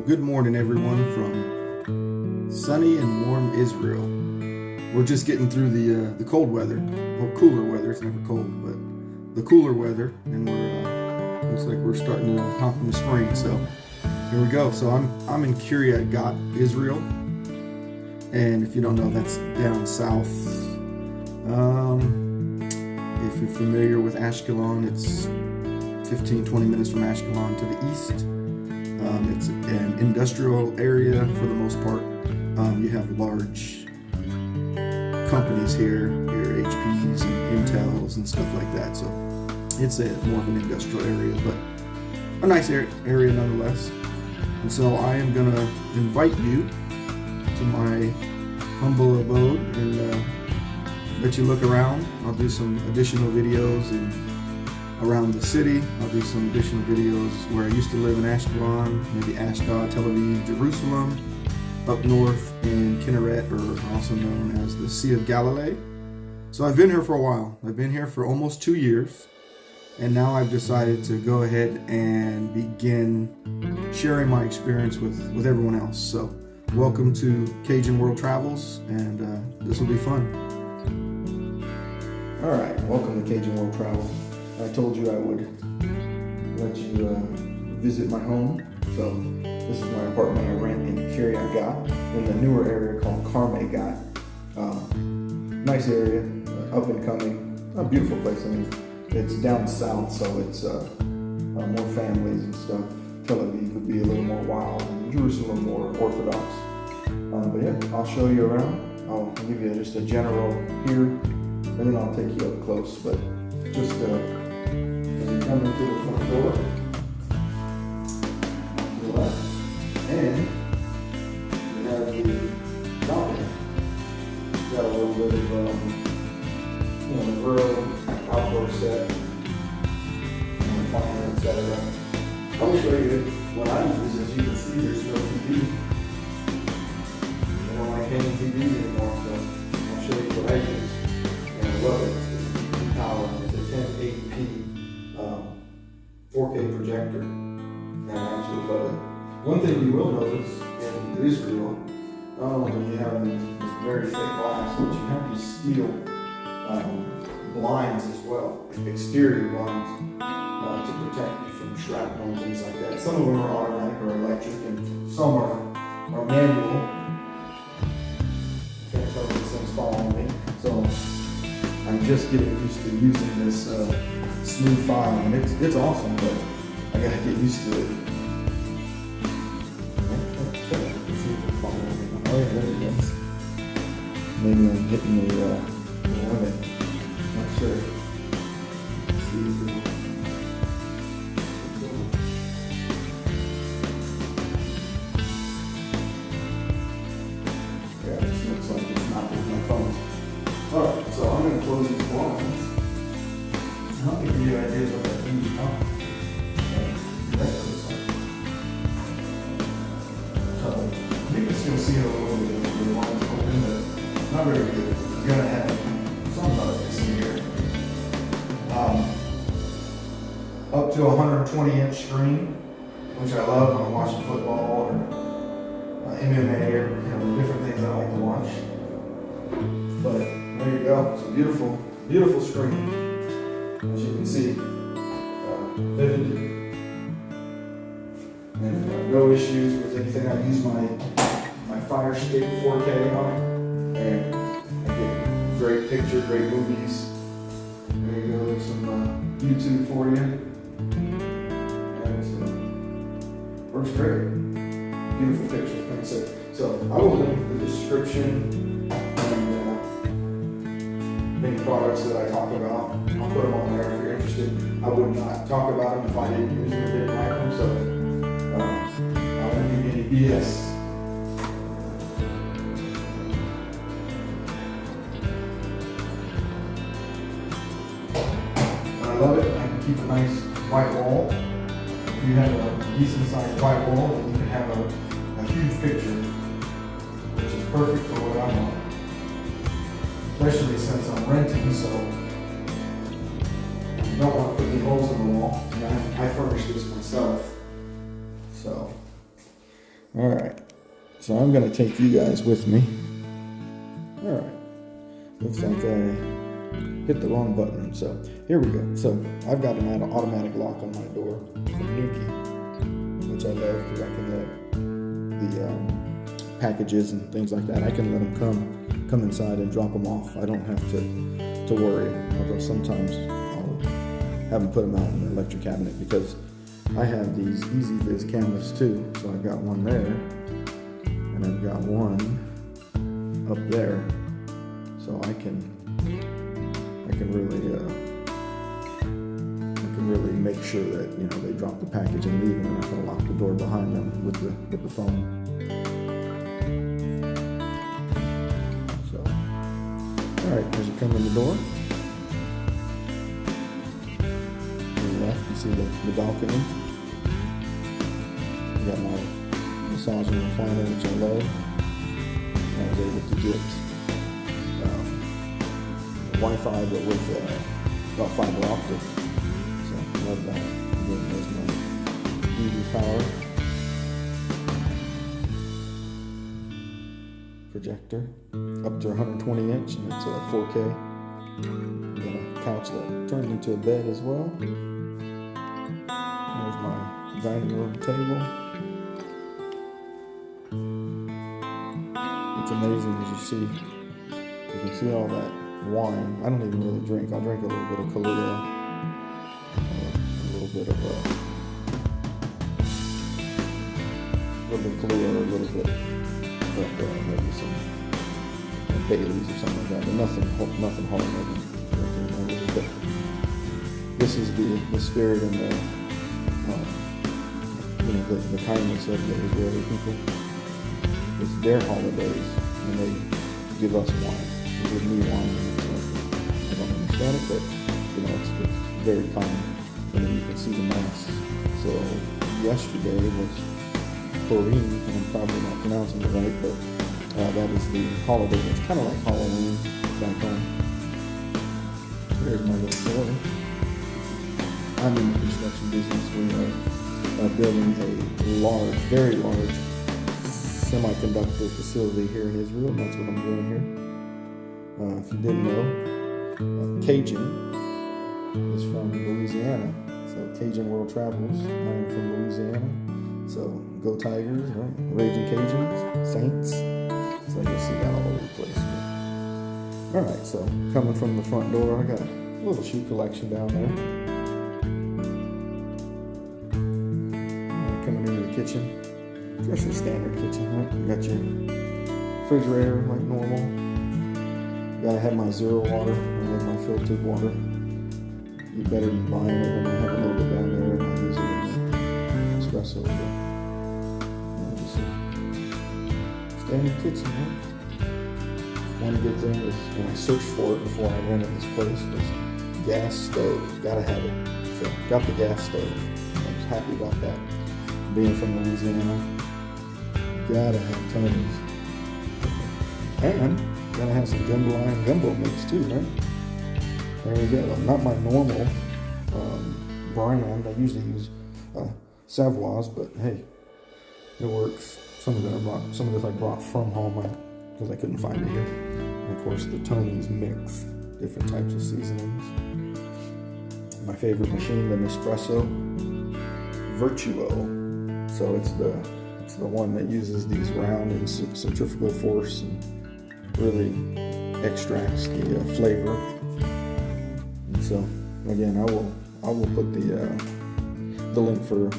good morning, everyone, from sunny and warm Israel. We're just getting through the cold weather, or cooler weather. It's never cold, but the cooler weather, and we're looks like we're starting to hop into spring. So here we go. So I'm in Kiryat Gat, Israel, and if you don't know, that's down south. If you're familiar with Ashkelon, it's 15-20 minutes from Ashkelon to the east. It's an industrial area for the most part. You have large companies here, your HPs and Intels and stuff like that. So it's more of an industrial area, but a nice area nonetheless. And so I am going to invite you to my humble abode and let you look around. I'll do some additional videos around the city. I'll do some additional videos where I used to live in Ashkelon, maybe Ashdod, Tel Aviv, Jerusalem, up north in Kinneret, or also known as the Sea of Galilee. So I've been here for a while. I've been here for almost 2 years, and now I've decided to go ahead and begin sharing my experience with everyone else. So welcome to Cajun World Travels, and this will be fun. All right, welcome to Cajun World Travel. I told you I would let you visit my home. So this is my apartment I rent in Kiryat Gat, in the newer area called Carmel Gat. Nice area, up and coming, a beautiful place. I mean, it's down south, so it's more families and stuff. Tel Aviv would be a little more wild, and Jerusalem more orthodox. But yeah, I'll show you around. I'll give you just a general here, and then I'll take you up close. But just when you come into the front door, to the left, and we have the balcony. Got a little bit of grill, outdoor set, and fire, etc. I will show you what I use. As you can see, there's no TV. I don't like hanging TVs anymore, so I'll show you what I use. And I love it. It's power. It's a 1080p 4K projector, and I absolutely love it. One thing you will notice in Israel, not only do you have this very thick glass, but you have these steel blinds as well, exterior blinds, to protect you from shrapnel and things like that. Some of them are automatic or electric, and some are manual. Can't tell if this thing's following me. So I'm just getting used to using this smooth file, and it's awesome, but I gotta get used to it. Oh yeah, there it goes. Maybe I'm hitting the limit. Not sure. Let's see. Yeah, this looks like it's not with my phone. Alright, so I'm going to close these blinds. I'll give you ideas of that thing you know. So you can still see it a little bit with the blinds open, but not very good. You're going to have some darkness in here. Up to a 120-inch screen, which I love when I'm watching football or MMA or different things I like to watch. But there you go. It's a beautiful, beautiful screen. As you can see, vivid. And no issues with anything. I use my Fire Stick 4K on it, and I get great picture, great movies. There you go. There's some YouTube for you. And works great. Beautiful pictures, like I said. So I will link the description and many products that I talk about. I'll put them on there if you're interested. I would not talk about them if I didn't use them or didn't like them, so I won't give you any BS. I love it. I can keep a nice white wall. If you have a decent sized white wall, then you can have a huge picture, which is perfect for what I want. Especially since I'm renting, so I don't want to put any holes in the wall. And I furnish this myself. So All right, so I'm gonna take you guys with me. All right, looks like I hit the wrong button. So here we go. So I've got an automatic lock on my door from Nuki, which I love because I can let the packages and things like that. I can let them come inside and drop them off. I don't have to worry. Although sometimes I'll have them put them out in the electric cabinet because I have these EasyViz cameras too. So I've got one there, and I've got one up there. So I can really make sure that they drop the package and leave, and I'm not going to lock the door behind them with the phone. So, all right, as you come in the door, to the left you see the balcony. You got my massage and recliner, which I love. I was able to get Wi-Fi, but with about fiber optic. So love that. Again, there's my EV power projector, up to 120 inch, and it's a 4K. Got a couch that turns into a bed as well. There's my dining room table. It's amazing as you can see all that wine. I don't even really drink. I'll drink a little bit of Kahlua, a little bit of Kahlua, or a little bit of maybe some Baileys or something like that, but nothing hard. But this is the spirit and the kindness of the Israeli people. It's their holidays, and they give us wine. They give me wine. I don't understand it, but it's very common. And then you can see the mass. So yesterday was Purim, and I'm probably not pronouncing it right, but that is the holiday. It's kind of like Halloween back home. There's my little store. I'm in the construction business. We are building a large, very large semiconductor facility here in Israel, and that's what I'm doing here. If you didn't know, Cajun is from Louisiana. So Cajun World Travels. I am from Louisiana. So go Tigers, right? Raging Cajuns, Saints. So you'll see that all over the place. All right, so coming from the front door, I got a little shoe collection down there. Coming into the kitchen. Just a standard kitchen, right? You got your refrigerator like normal. Gotta have my zero water. I have my filtered water. You better than buying it. I'm gonna have a little bit down there, and I use it in the espresso. Just a standard kitchen, right? One good thing is when I searched for it before I rented this place was gas stove. Gotta have it. So got the gas stove. I was happy about that. Being from Louisiana. Gotta have Tony's. And gotta have some jambalaya gumbo mix too, right? There we go. Not my normal brand. I usually use Savoy's, but hey, it works. Some of this I brought from home because I couldn't find it here. And of course, the Tony's mix, different types of seasonings. My favorite machine, the Nespresso Virtuo. So it's the one that uses these round and centrifugal force and really extracts the flavor. And so again, I will put the link for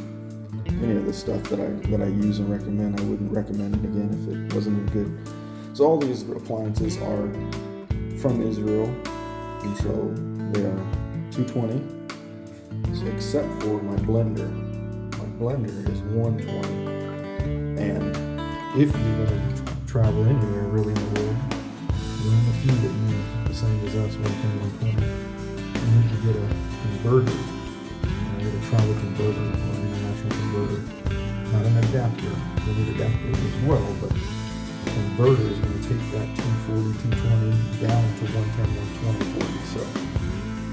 any of the stuff that I use and recommend. I wouldn't recommend it again if it wasn't any good. So all these appliances are from Israel, and so they are $220. So except for my blender. My blender is $120. And if you're going to travel anywhere really in the world, there are a few that use the same as us, $120. You need to get a converter, get a travel converter or an international converter. Not an adapter. You need adapters as well, but the converter is going to take that 240, 220 down to 110, 120 for you. So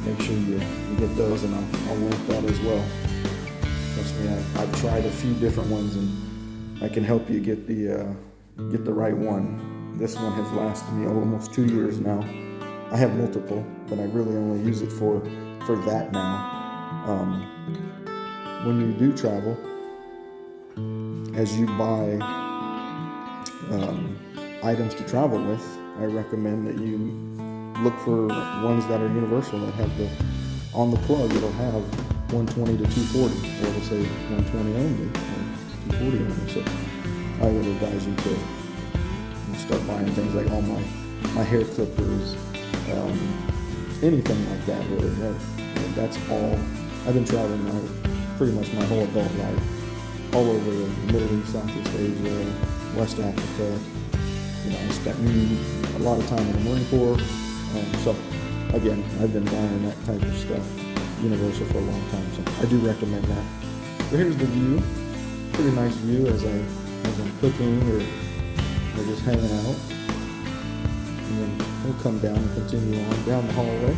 make sure you get those, and I'll link that as well. Trust me, I've tried a few different ones, and I can help you get the right one. This one has lasted me almost 2 years now. I have multiple, but I really only use it for that now. When you do travel, as you buy items to travel with, I recommend that you look for ones that are universal, that have on the plug, it'll have 120 to 240, or it'll say 120 only, or 240 only. So I would advise you to start buying things like all my hair clippers, anything like that, really. That's all. I've been traveling pretty much my whole adult life, all over the Middle East, Southeast Asia, West Africa. I spent a lot of time in the Marine Corps. So again, I've been buying that type of stuff, universal, for a long time. So I do recommend that. So here's the view. Pretty nice view as I'm cooking or just hanging out. And then we'll come down and continue on down the hallway.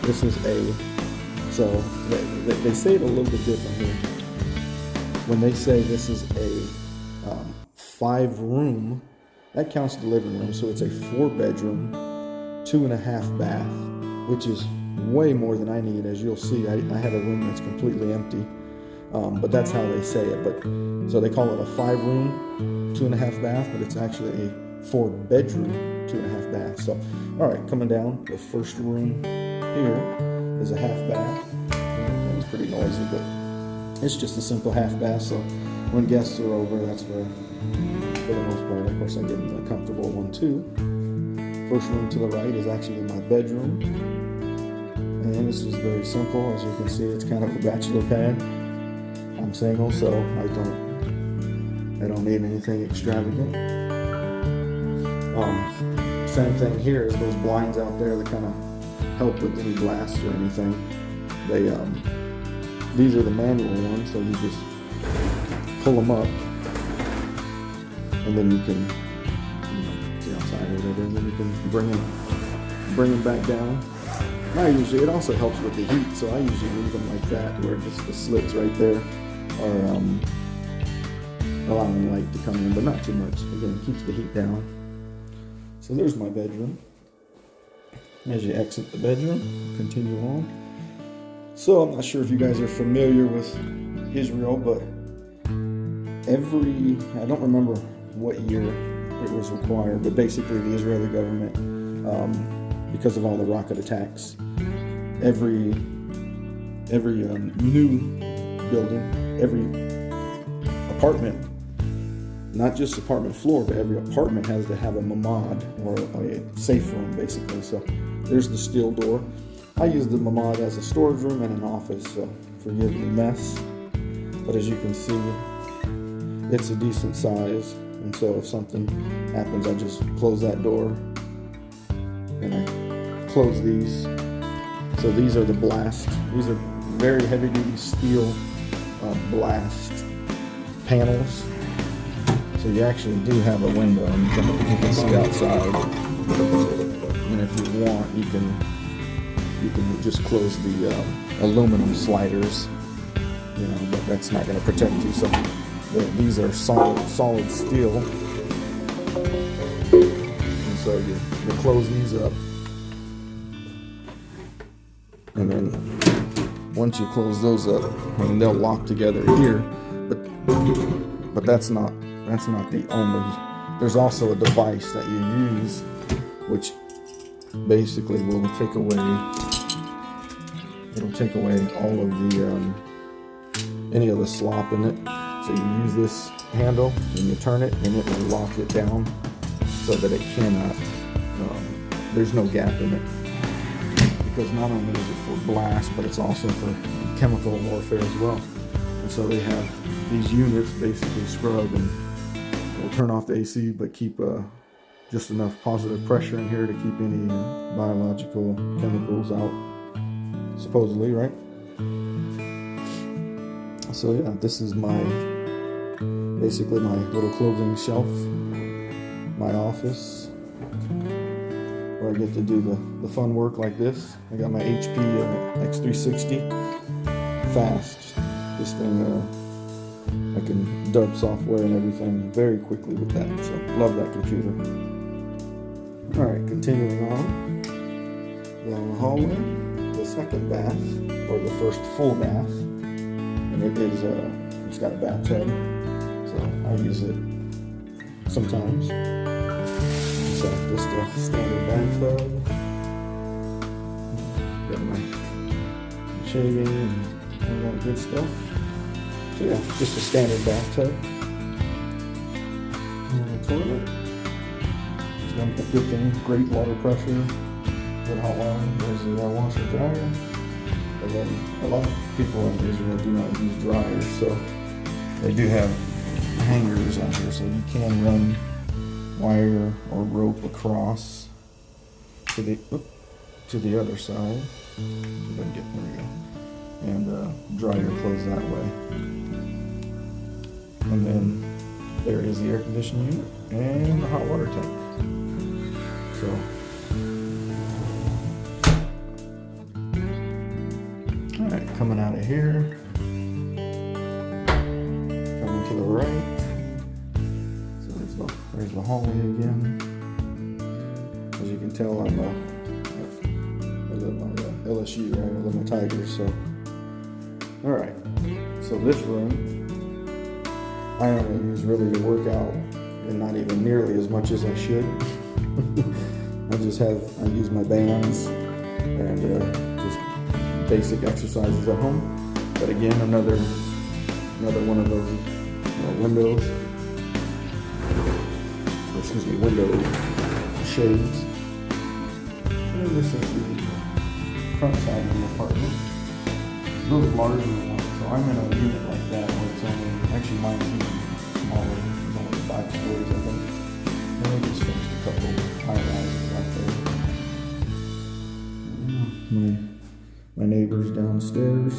This is so they say it a little bit different here. When they say this is a 5-room, that counts the living room, so it's a 4-bedroom, 2.5 bath, which is way more than I need. As you'll see, I have a room that's completely empty, but that's how they say it. But so they call it a 5-room, 2.5 bath, but it's actually a 4-bedroom, 2.5 bath. So, all right, coming down, the first room here is a half bath. It's pretty noisy, but it's just a simple half bath. So when guests are over, that's where, for the most part, of course, I get a comfortable one too. First room to the right is actually my bedroom, and this is very simple. As you can see, it's kind of a bachelor pad. I'm single, so I don't need anything extravagant. Same thing here is those blinds out there that kind of help with any blast or anything. These are the manual ones, so you just pull them up, and then you can see outside or whatever, and then you can bring them back down. It also helps with the heat, so I usually leave them like that, where just the slits right there are allowing light to come in, but not too much. Again, it keeps the heat down. So there's my bedroom. As you exit the bedroom, continue on. So I'm not sure if you guys are familiar with Israel, but I don't remember what year it was required, but basically the Israeli government, because of all the rocket attacks, every new building, every apartment, not just apartment floor, but every apartment has to have a mamad, or a safe room, basically. So there's the steel door. I use the mamad as a storage room and an office, so forgive the mess. But as you can see, it's a decent size, and so if something happens, I just close that door, and I close these. So these are the blast. These are very heavy-duty steel blast panels. So you actually do have a window, and you can see outside. And if you want, you can just close the aluminum sliders, but that's not going to protect you. So these are solid steel, and so you close these up, and then once you close those up, they'll lock together here. But that's not the only. There's also a device that you use, which basically will take away all of the any of the slop in it. So you use this handle and you turn it, and it will lock it down so that it cannot. There's no gap in it, because not only is it for blast, but it's also for chemical warfare as well. And so they have these units basically scrub and will turn off the AC, but keep just enough positive pressure in here to keep any biological chemicals out, supposedly, right? So yeah, this is basically my little clothing shelf, my office, where I get to do the fun work like this. I got my HP X360 fast. This thing I can dub software and everything very quickly with that. So love that computer. All right, continuing on down the hallway, the second bath, or the first full bath, and it's got a bathtub, so I use it sometimes. So just a standard bathtub. Got my shaving and all that good stuff. So yeah, just a standard bathtub. And the toilet. It's one good thing, great water pressure, good hot water. There's the washer dryer. And then a lot of people in Israel do not use dryers, so they do have hangers on here, so you can run wire or rope across to the other side. There we go. And dry your clothes that way. And then there is the air conditioning unit and the hot water tank. So all right, coming out of here, coming to the right. So there's the hallway again. As you can tell, I live my LSU, right? I live my Tigers. So, all right. So this room, I only use really to work out, and not even nearly as much as I should. I use my bands and just basic exercises at home. But again, another one of those window shades. And this is the front side of the apartment. A little larger than one, so I'm in a unit like that where it's actually mine's even smaller. It's only 5 stories, I think. And they just finished a couple high rises out there. My neighbors downstairs.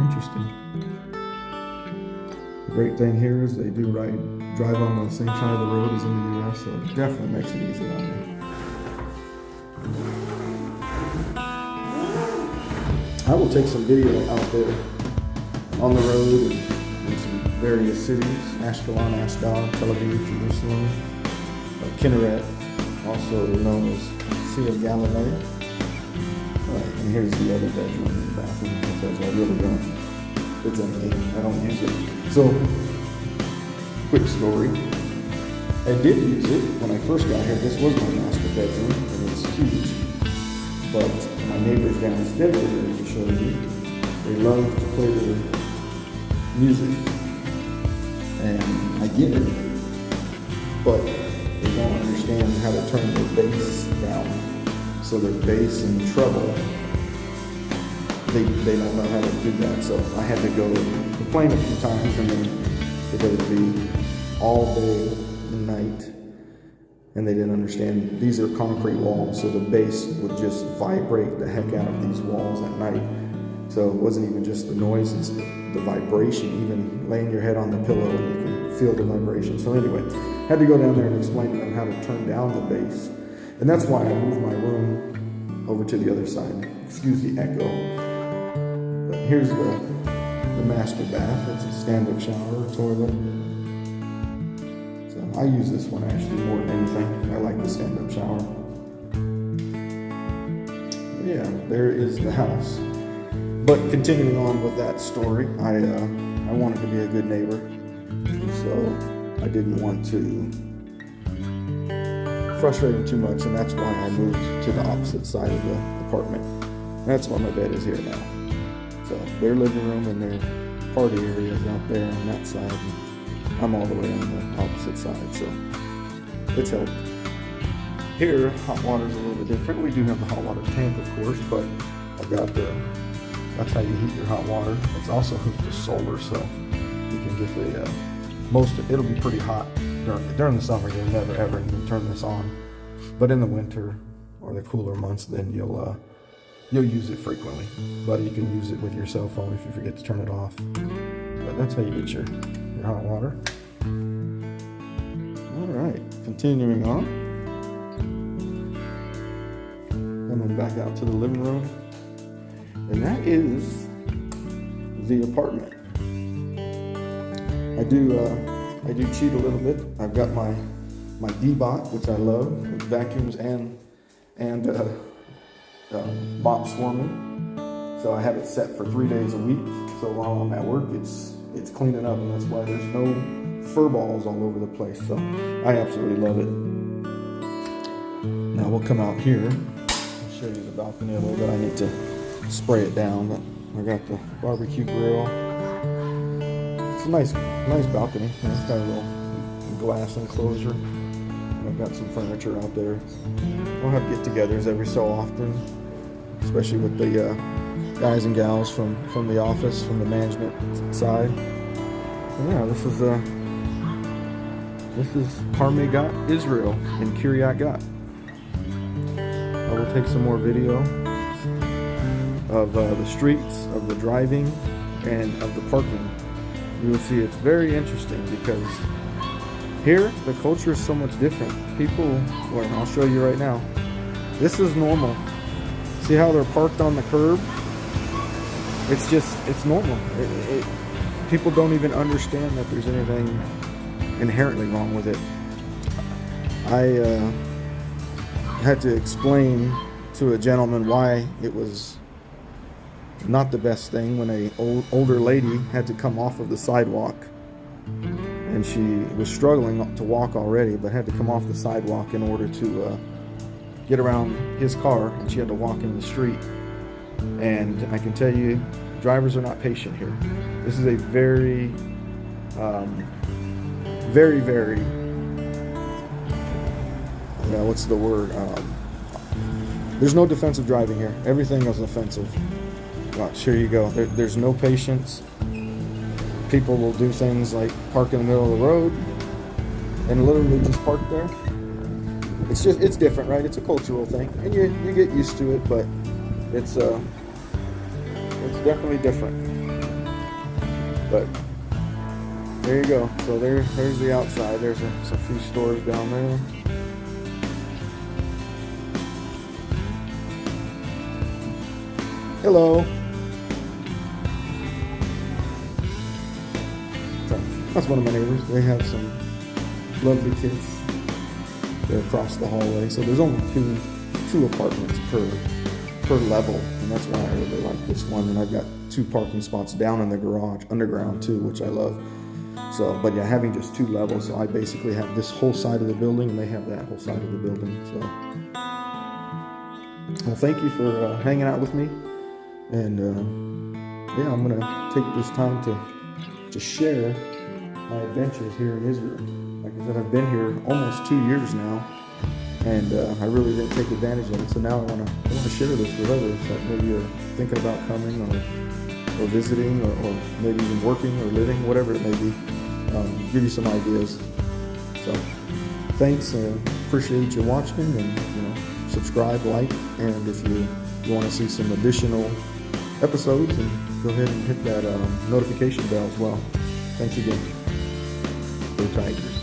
Interesting. The great thing here is they do drive on the same side of the road as in the US, so it definitely makes it easy on me. I will take some video out there on the road in some various cities: Ashkelon, Ashdod, Tel Aviv, Jerusalem, Kinneret, also known as Sea of Galilee. And here's the other bedroom and the bathroom, because I really don't, it's empty, I don't use it. So, quick story, I did use it when I first got here. This was my master bedroom, and it's huge. But my neighbors downstairs, let me show you, they love to play their music. And I get it, but they don't understand how to turn their bass down. So their bass and treble, they don't know how to do that. So I had to go complain a few times, and then it would be all day and night, and they didn't understand. These are concrete walls, so the bass would just vibrate the heck out of these walls at night. So it wasn't even just the noise, it's the vibration. Even laying your head on the pillow, you can feel the vibration. So anyway, had to go down there and explain to them how to turn down the bass. And that's why I moved my room over to the other side. Excuse the echo. But here's the master bath. It's a stand-up shower, toilet. So I use this one actually more than anything. I like the stand-up shower. But yeah, there is the house. But continuing on with that story, I wanted to be a good neighbor. So I didn't want to frustrate them too much, and that's why I moved to the opposite side of the apartment. That's why my bed is here now. So their living room and their party area is out there on that side. I'm all the way on the opposite side, so it's helped. Here, hot water is a little bit different. We do have the hot water tank, of course, but I've got that's how you heat your hot water. It's also hooked to solar, so you can get it'll be pretty hot. During the summer, you'll never ever even turn this on, but in the winter or the cooler months, then you'll use it frequently. But you can use it with your cell phone if you forget to turn it off. But that's how you get your hot water. All right, continuing on. Coming back out to the living room. And that is the apartment. I do cheat a little bit. I've got my D-Bot, which I love. It vacuums and mops for me. So I have it set for 3 days a week. So while I'm at work, it's cleaning up, and that's why there's no fur balls all over the place. So I absolutely love it. Now we'll come out here. I'll show you the balcony a little bit. I need to spray it down, but I got the barbecue grill. It's a nice balcony. It's got a little glass enclosure. I've got some furniture out there. We'll have get-togethers every so often, especially with the guys and gals from the office, from the management side. So yeah, this is Carmeh Gat, Israel, in Kiryat Gat. I will take some more video of the streets, of the driving, and of the parking. You will see it's very interesting because here the culture is so much different. People, well, I'll show you right now. This is normal. See how they're parked on the curb? It's normal. People don't even understand that there's anything inherently wrong with it. I had to explain to a gentleman why it was not the best thing when a older lady had to come off of the sidewalk, and she was struggling to walk already, but had to come off the sidewalk in order to get around his car, and she had to walk in the street. And I can tell you, drivers are not patient here. This is a very, very, what's the word? There's no defensive driving here. Everything is offensive. Watch, here you go. There's no patience. People will do things like park in the middle of the road and literally just park there. It's different, right? It's a cultural thing, and you get used to it, but it's definitely different. But there you go. So there's the outside. There's a few stores down there. Hello. So that's one of my neighbors. They have some lovely kids. They're across the hallway. So there's only two apartments per level, and that's why I really like this one. And I've got 2 parking spots down in the garage, underground too, which I love. So, but yeah, having just 2 levels, so I basically have this whole side of the building, and they have that whole side of the building. So, well, thank you for hanging out with me, and yeah, I'm gonna take this time to share my adventures here in Israel. Like I said, I've been here almost 2 years now. And I really didn't take advantage of it, so now I want to share this with others that maybe are thinking about coming or visiting or maybe even working or living, whatever it may be. Give you some ideas. So thanks, appreciate you watching, and subscribe, like, and if you want to see some additional episodes, and go ahead and hit that notification bell as well. Thanks again. Go Tigers.